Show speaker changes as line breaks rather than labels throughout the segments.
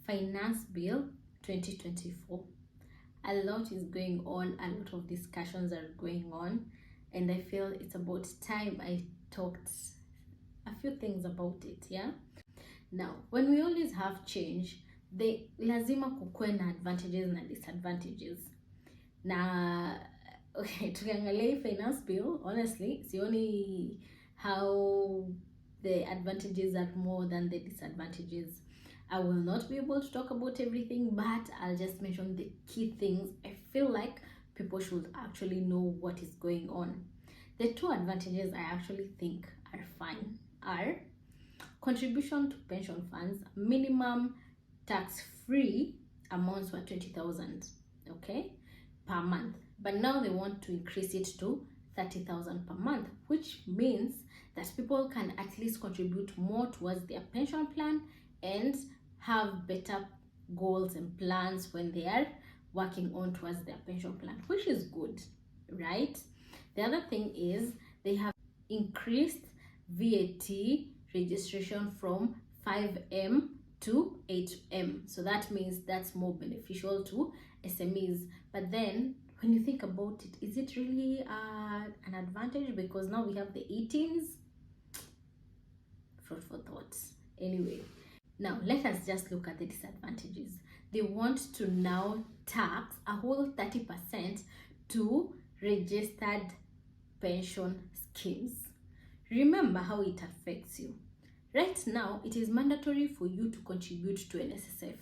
Finance Bill 2024. A lot is going on, a lot of discussions are going on, and I feel it's about time I talked a few things about it. Yeah, now when we always have change, they lazima kukuwe na advantages na disadvantages. Na okay, tukiangalia finance bill, honestly sioni how the advantages are more than the disadvantages. I will not be able to talk about everything, but I'll just mention the key things I feel like people should actually know what is going on. The two advantages I actually think are fine are contribution to pension funds, minimum tax-free amounts were 20,000, okay, per month. But now they want to increase it to 30,000 per month, which means that people can at least contribute more towards their pension plan and have better goals and plans when they are working on towards their pension plan, which is good, right? The other thing is they have increased VAT registration from 5M to 8M. So that means that's more beneficial to SMEs. But then when you think about it, is it really an advantage? Because now we have the 18s. Food for thoughts. Anyway, now let us just look at the disadvantages. They want to now tax a whole 30% to registered pension schemes. Remember how it affects you. Right now, it is mandatory for you to contribute to NSSF.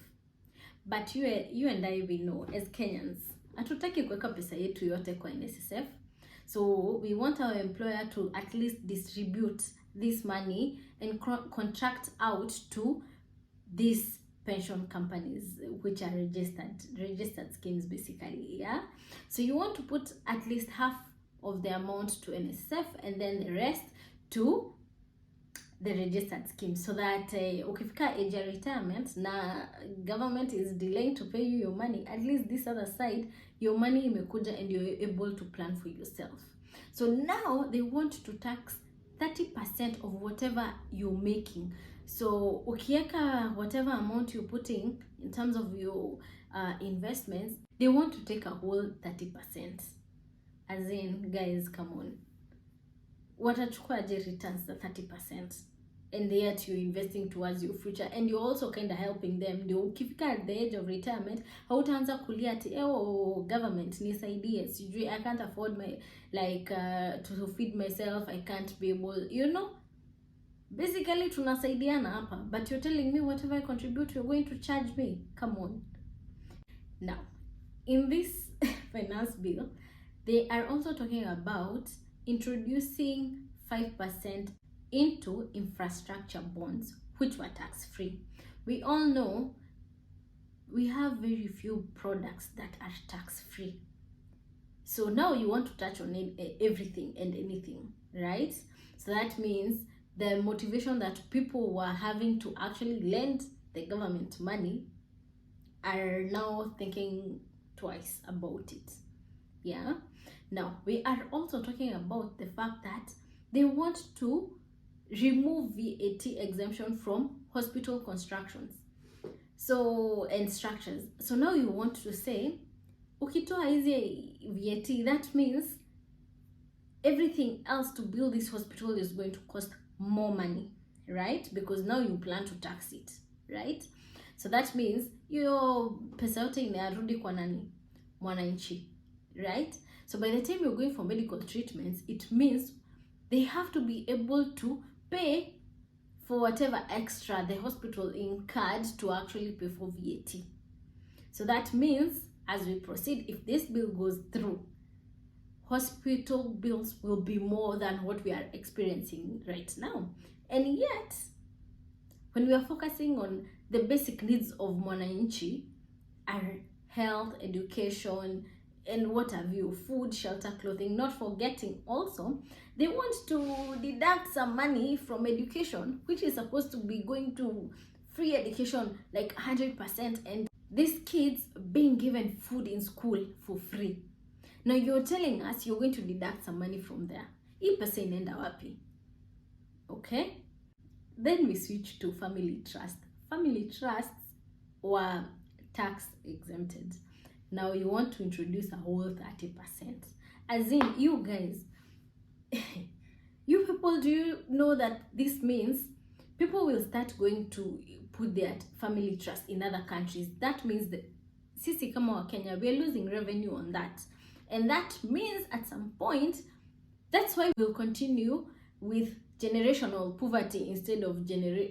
But you and I, we know as Kenyans, hatutaki kuweka pesa yetu yote kwa NSSF. So we want our employer to at least distribute this money and contract out to these pension companies, which are registered schemes basically. Yeah, so you want to put at least half of the amount to NSSF and then the rest to the registered scheme, so that ukifika age of retirement na government is delaying to pay you your money, at least this other side your money imekuja and you're able to plan for yourself. So now they want to tax 30% of whatever you're making. So ukieka whatever amount you're putting in terms of your investments, they want to take a whole 30%. As in, guys, come on, watachukua returns the 30%, and yet you're investing towards your future, and you're also kind of helping them. Ndio ukifika at the age of retirement hautaanza kulia ati government nisaidie, sijui I can't afford my to feed myself, I can't be able, you know. Basically tunasaidiana hapa, but you're telling me whatever I contribute you're going to charge me. Come on. Now in this finance bill, they are also talking about introducing 5% into infrastructure bonds, which were tax-free. We all know we have very few products that are tax-free. So now you want to touch on everything and anything, right? So that means the motivation that people were having to actually lend the government money are now thinking twice about it. Yeah. Now we are also talking about the fact that they want to remove VAT exemption from hospital constructions and structures. So now you want to say ukitoa hizi VAT, that means everything else to build this hospital is going to cost more money, right? Because now you plan to tax it, right? So that means your pesa yote inarudi kwa nani? Mwananchi, right? So by the time you're going for medical treatments, it means they have to be able to pay for whatever extra the hospital incurred to actually pay for VAT. So that means as we proceed, if this bill goes through, hospital bills will be more than what we are experiencing right now. And yet, when we are focusing on the basic needs of mwananchi, our health, education, and what have you, food, shelter, clothing, not forgetting also, they want to deduct some money from education, which is supposed to be going to free education like 100%, and these kids being given food in school for free. Now you're telling us you're going to deduct some money from there. Hii pesa inaenda wapi? Okay? Then we switch to family trust. Family trusts were tax exempted. Now you want to introduce a whole 30%. As in, you guys, you people, do you know that this means people will start going to put their family trust in other countries? That means that sisi kama wa Kenya, we are losing revenue on that. And that means at some point, that's why we'll continue with generational poverty instead of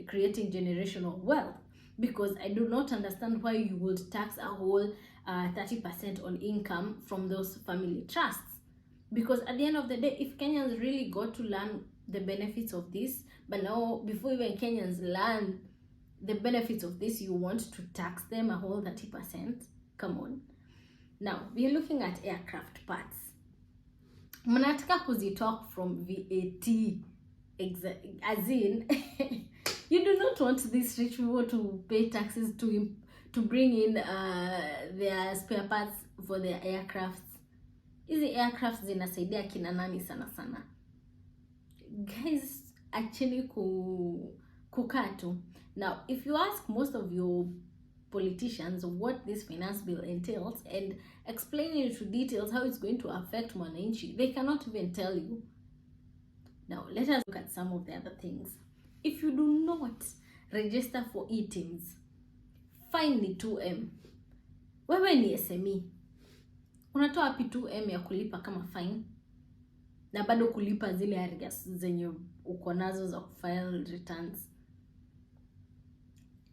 creating generational wealth. Because I do not understand why you would tax a whole 30% on income from those family trusts. Because at the end of the day, if Kenyans really got to learn the benefits of this, but now before even Kenyans learn the benefits of this, you want to tax them a whole 30%? Come on. Now, we are looking at aircraft parts. Mnataka kuzitoa from VAT, as in, you do not want these rich people to pay taxes to bring in their spare parts for their aircrafts. Hizi aircrafts zinasaidia kina nani sana sana? Guys, actually kukatu. Now, if you ask most of your politicians what this finance bill entails and explain into details how it's going to affect mwananchi, they cannot even tell you. Now, let us look at some of the other things. If you do not register for e-teams, fine ni 2M. Wewe ni SME. Unatoa wapi 2M ya kulipa kama fine? Na bado kulipa zile arrears zenye uko nazo za file returns.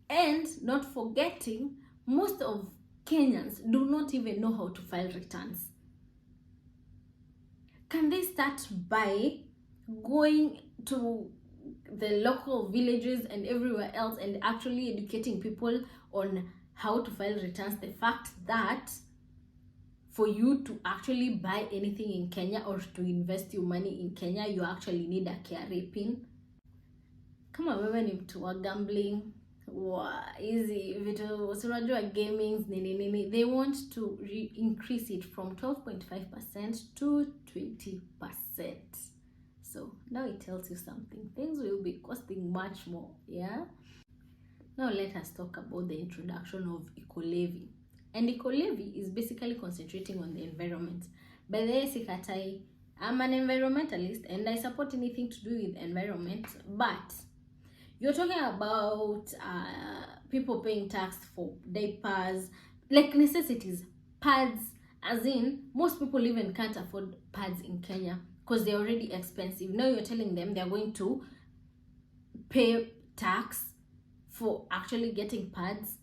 And not forgetting, most of Kenyans do not even know how to file returns. Can they start by going to the local villages and everywhere else and actually educating people on how to file returns? The fact that for you to actually buy anything in Kenya or to invest your money in Kenya, you actually need a KRA pin. Kama wewe ni mtu wa gambling, hizi vitu unajua gaming nini, they want to increase it from 12.5% to 20%. So now it tells you something. Things will be costing much more, yeah? Now let us talk about the introduction of eco-levy. And eco-levy is basically concentrating on the environment. By the way, sikatai, I'm an environmentalist and I support anything to do with environment, but you're talking about people paying tax for diapers, like necessities, pads, as in, most people even can't afford pads in Kenya because they're already expensive. Now you're telling them they're going to pay tax for actually getting pads?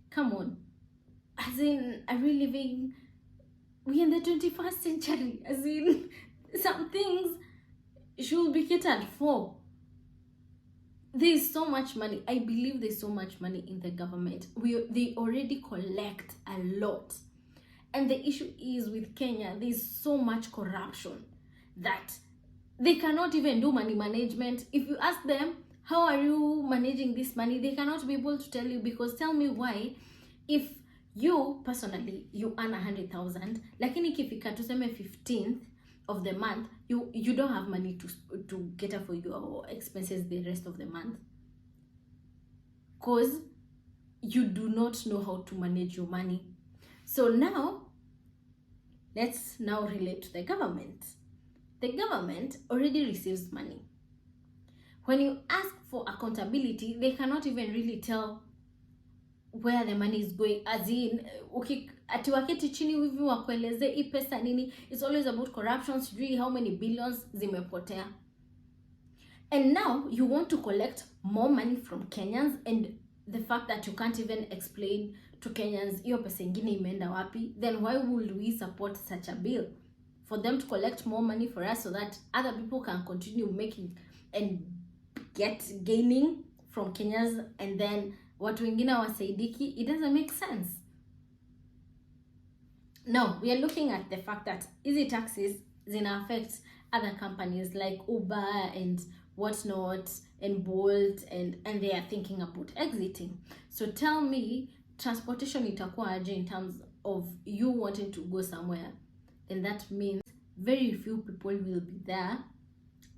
Come on. As in, are we living, we in the 21st century? As in, some things should be catered for. There's so much money. I believe there's so much money in the government. They already collect a lot. And the issue is with Kenya, there's so much corruption that they cannot even do money management. If you ask them, how are you managing this money? They cannot be able to tell you, because tell me why, if you personally, you earn 100,000, lakini ikifika tuseme 15th of the month, you don't have money to cater for your expenses the rest of the month, because you do not know how to manage your money. So now, let's now relate to the government. The government already receives money. When you ask for accountability, they cannot even really tell where the money is going. As in, ati waketi chini hivi wakueleze hii pesa nini, it's always about corruption, sijui how many billions zimepotea. And now you want to collect more money from Kenyans, and the fact that you can't even explain to Kenyans hiyo pesa ingine imeenda wapi, then why would we support such a bill? For them to collect more money for us so that other people can continue making and gaining from Kenyans, and then watu wengine wasaidiki. It doesn't make sense. Now, we are looking at the fact that easy taxes zina affect other companies like Uber and whatnot and Bolt, and they are thinking about exiting. So tell me, transportation itakuwa aje in terms of you wanting to go somewhere? And that means very few people will be there,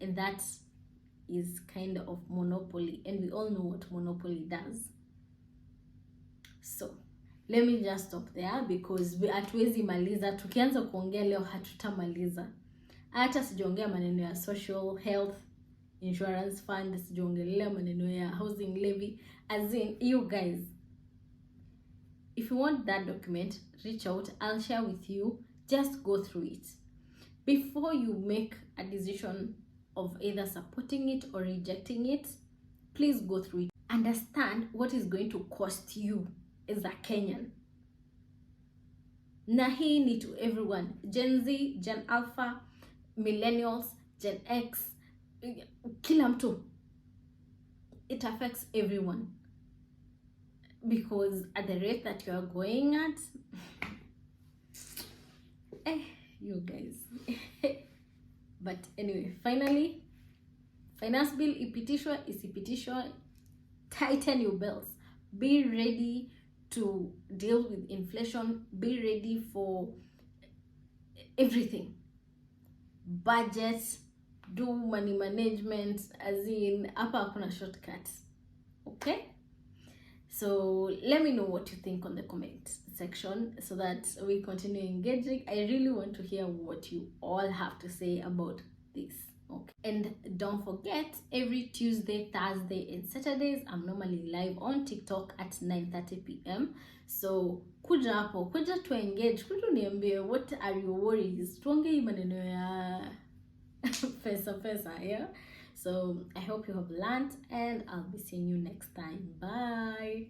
and that is kind of monopoly, and we all know what monopoly does. So let me just stop there because hatuwezi maliza. Tukianza kuongea leo hatutamaliza. Hata sijaongea maneno ya social health insurance fund, sijaongelea maneno ya housing levy. As in, you guys, if you want that document, reach out, I'll share with you. Just go through it before you make a decision of either supporting it or rejecting it. Please go through it. Understand what is going to cost you as a Kenyan. Na hii ni to everyone. Gen Z, Gen Alpha, Millennials, Gen X, kila mtu. It affects everyone. Because at the rate that you are going at, you guys. But anyway, finally, finance bill isipitishwa, tighten your belts. Be ready to deal with inflation. Be ready for everything. Budget, do money management, as in, hapa hakuna shortcuts. Okay? So let me know what you think on the comment section so that we continue engaging. I really want to hear what you all have to say about this. Okay, and don't forget, every Tuesday, Thursday and Saturdays I'm normally live on TikTok at 9:30 p.m. So kuja hapo, kuja to engage, kuja niambie what are your worries, tuongee maneno ya pesa, yeah. So I hope you have learned, and I'll be seeing you next time. Bye.